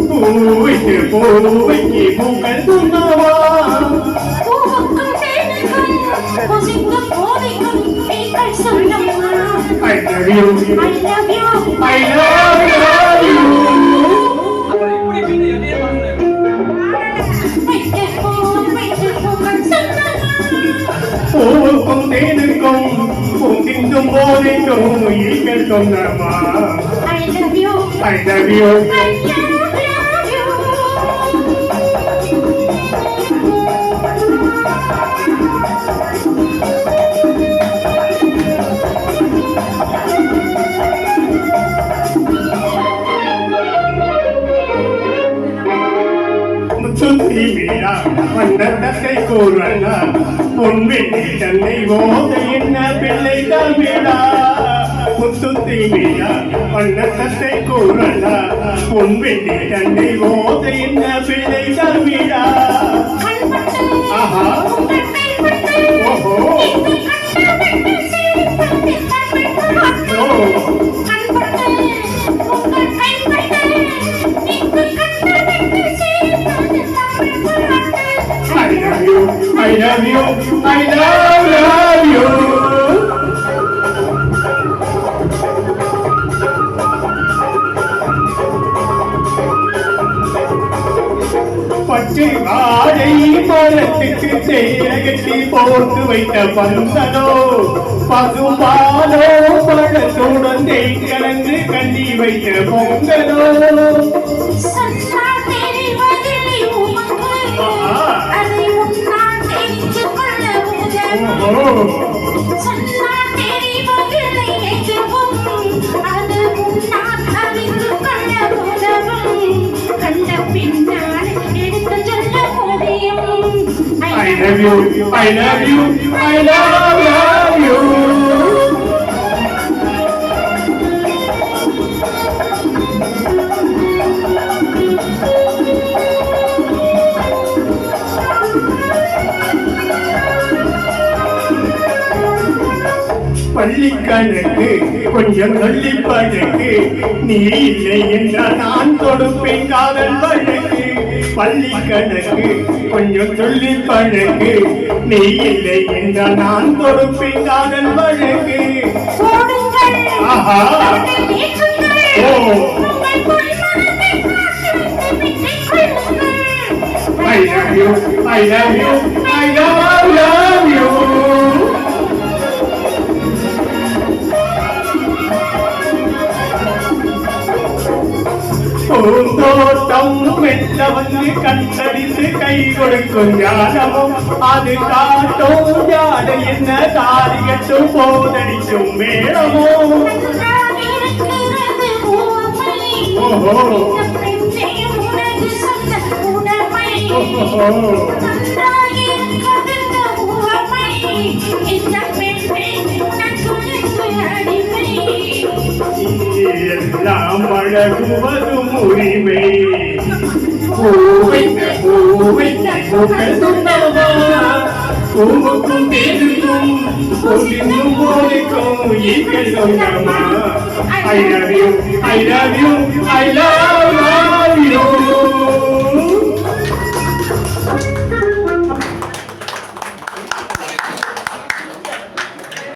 பூவைக்கு பூவைக்கு பூக்கள் துண்ணவா I love you. I love you. I love you. பூவுக்கும் தேனுக்கும் பூங்கிங்கும் போதைக்கும் ஈக்கள் சொன்னமா I love you. I love you. சுத்தி மீரா வண்ணத்தை கூறலா பொன்வெட்டி தன்னை ஓத என்ன பிள்ளை தமிழா முத்துத்தி மீரா வண்ணத்தை கூறலா பொன்வெட்டி தன்னை ஓத என்ன பிள்ளை தமிழா ஆஹா ஓஹோ I love you, I love you. பச்சை வாழை மரத்துக்கு சேரகட்டி போட்டு வைத்த பந்தனோ பசுபாலோ பழத்துடன் கலந்து கண்டி வைத்த பொங்கலோ I love you, I love you, I love you. பள்ளிக்கணக்கு கொஞ்சம் சொல்லி பழகு நீ இல்லை என்றால் நான் கொடுப்பேன் காதல் வழக்கு பள்ளிக்கணக்கு கொஞ்சம் சொல்லி பழகு நீ இல்லை என்றால் நான் கொடுப்பேன் காதல் வழக்கு ஆஹா ஓ I love you, I love you, I love you. பூந்தோட்டம் மெல்ல வந்து கண்டடித்து கை கொடுக்கும் ஞானமும் அது காட்டும் ஞான என்ன தாரி கட்டும் போதடிக்கும் மேளமோ ஓஹோ எல்லாம் வழங்குவதும் உரிமை பூவுக்கும் தேனுக்கும் பொன்னின்னும் போதைக்கும் ஈக்கள் சொன்னமா I love you, I love you, I love you.